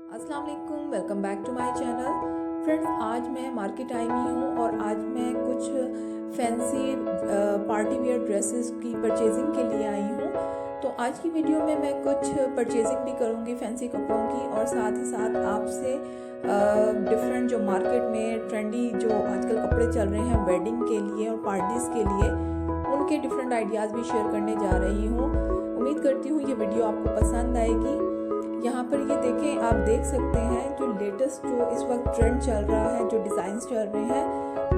अस्सलाम वालेकुम, welcome back to my channel. Friends, आज मैं मार्केट आई हुई हूँ और आज मैं कुछ फैंसी पार्टी वेयर ड्रेसेस की परचेजिंग के लिए आई हूँ। तो आज की वीडियो में मैं कुछ परचेजिंग भी करूँगी फैंसी कपड़ों की, और साथ ही साथ आपसे डिफरेंट जो मार्केट में ट्रेंडी जो आजकल कपड़े चल रहे हैं वेडिंग के लिए और पार्टीज़ के लिए, उनके डिफरेंट आइडियाज़ भी शेयर करने जा रही हूँ। उम्मीद करती हूँ ये वीडियो आपको पसंद आएगी। यहाँ पर ये देखें, आप देख सकते हैं जो लेटेस्ट जो इस वक्त ट्रेंड चल रहा है, जो डिज़ाइंस चल रहे हैं,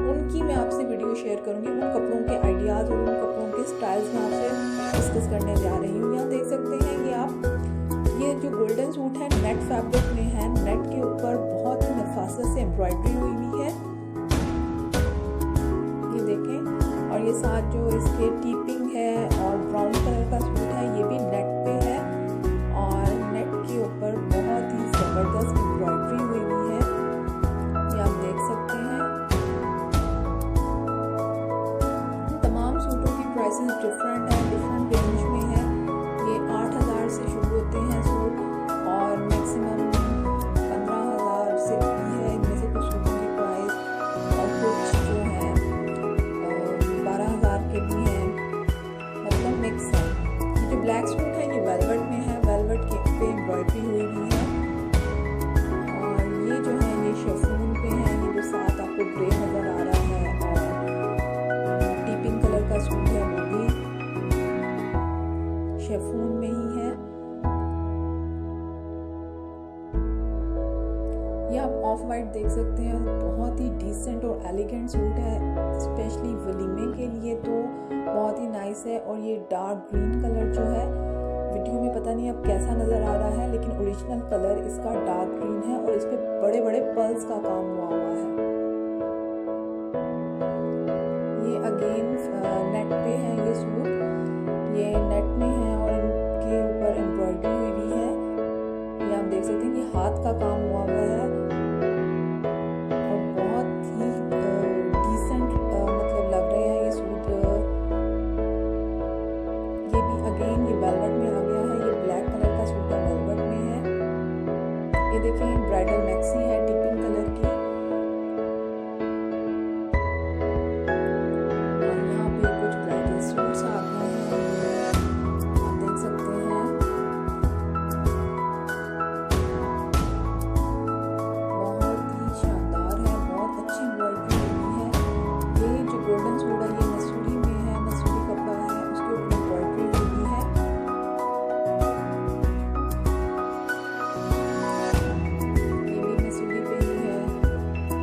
उनकी मैं आपसे वीडियो शेयर करूँगी। उन कपड़ों के आइडियाज़ और उन कपड़ों के स्टाइल्स में आपसे डिस्कस करने जा रही हूँ। यहाँ देख सकते हैं कि आप ये जो गोल्डन सूट है नेट फैब्रिक में है। नेट के ऊपर बहुत ही नफासत से एम्ब्रॉयडरी हुई है, ये देखें। और ये साथ जो इसके टीपिंग है और ब्राउन कलर का सूट है, ये भी नेट पे है और नेट के ऊपर बहुत ही ज़बरदस्त एम्ब्रॉयडरी हुई है, ये आप देख सकते हैं। तमाम सूटों की प्राइसेस डिफरेंट है, डिफरेंट रेंज में है। ये 8,000 से शुरू होते हैं सूट और मैक्सिमम 15,000 से भी है। इनमें से कुछ सूटों की प्राइस और कुछ जो है 12,000 के भी हैं, मतलब मिक्स है। जो ब्लैक सूट है ये वेलवेट में है, वेलवेट के पे एम्ब्रॉयडरी हुई भी है। और ये जो है ये शिफॉन पे है, ये जो साथ आपको ग्रे नज़र आ रहा है और टीपिंग कलर का सूट है, वो भी शिफॉन में ही है। ये आप ऑफ वाइट देख सकते हैं, बहुत ही डिसेंट और एलिगेंट सूट है, स्पेशली वलीमे के लिए तो बहुत ही नाइस है। और ये डार्क ग्रीन कलर जो है, वीडियो में पता नहीं अब कैसा नज़र आ रहा है, लेकिन ओरिजिनल कलर इसका डार्क ग्रीन है और इस पे बड़े बड़े पर्ल्स का काम हुआ है। ये अगेन नेट पे है, ये सूट ये नेट में है और इनके ऊपर एम्ब्रॉयडरी हुई भी है। ये आप देख सकते हैं कि हाथ का काम हुआ है और बहुत ही डिसेंट मतलब लग रहे हैं ये सूट। ये भी अगेन ये वेलवेट में आ गया है, ये ब्लैक कलर का सूट है, वेलवेट में है। ये देखें ब्राइडल मैक्सी है टिपिंग कलर की, और यहाँ पे कुछ ब्राइडल सूट्स आ गए हैं, आप देख सकते हैं। बहुत ही शानदार है, बहुत अच्छी एम्ब्रॉयडरी हुई है। ये जो गोल्डन सूट है ये मसूरी में है, मसूरी कपड़ा है, उसके ऊपर एम्ब्रॉयडरी हुई है। ये भी मसूरी पे ही है,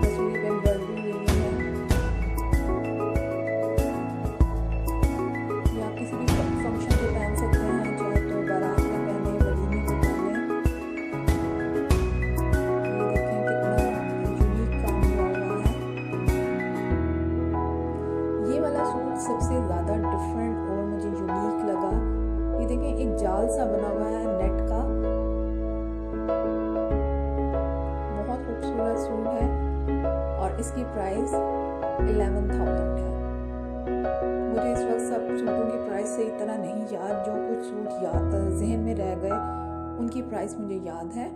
मसूरी पे एम्ब्रॉयडरी हुई है। ये आप किसी भी फंक्शन पे पहन सकते हैं, चाहे तो बारात में पहने, वलीमे पे पहने। ये देखें कितना यूनिक काम हुआ है। ये वाला सूट सबसे ज़्यादा डिफरेंट और मुझे यूनिक लगा। ये देखें एक जाल सा बना हुआ है नेट का, बहुत खूबसूरत सूट है और इसकी प्राइस 11,000 है। मुझे इस वक्त सब सूटों की प्राइस से इतना नहीं याद, जो कुछ सूट याद जहन में रह गए उनकी प्राइस मुझे याद है।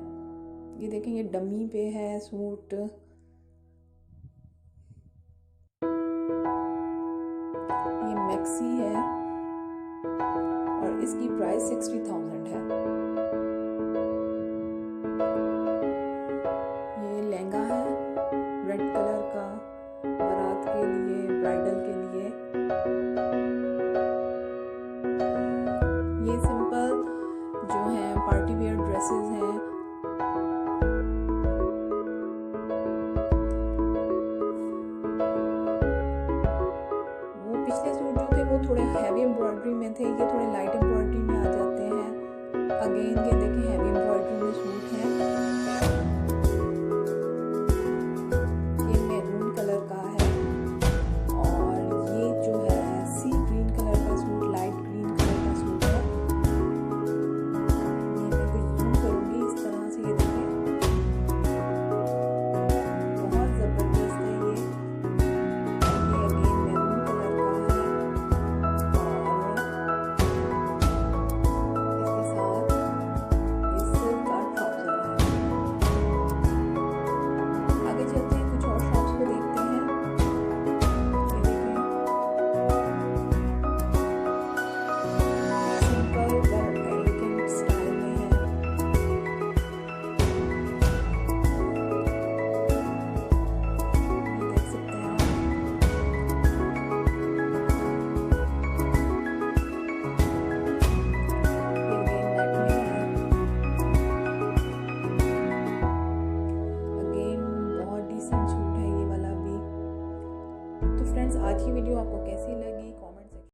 ये देखें ये डमी पे है सूट, ये मैक्सी है और इसकी प्राइस 60,000 है। ये लहंगा है रेड कलर का, बारात के लिए, ब्राइडल के लिए। ये सिंपल जो है पार्टी वेयर ड्रेसेस हैं। वो पिछले सूट जो थे वो थोड़े हैवी एम्ब्रॉयडरी में थे, ये थोड़े लाइट एम्ब्रॉयडरी में आ जाते हैं। अगेन ये देखें हैवी एम्ब्रॉयडरी में सूट हैं।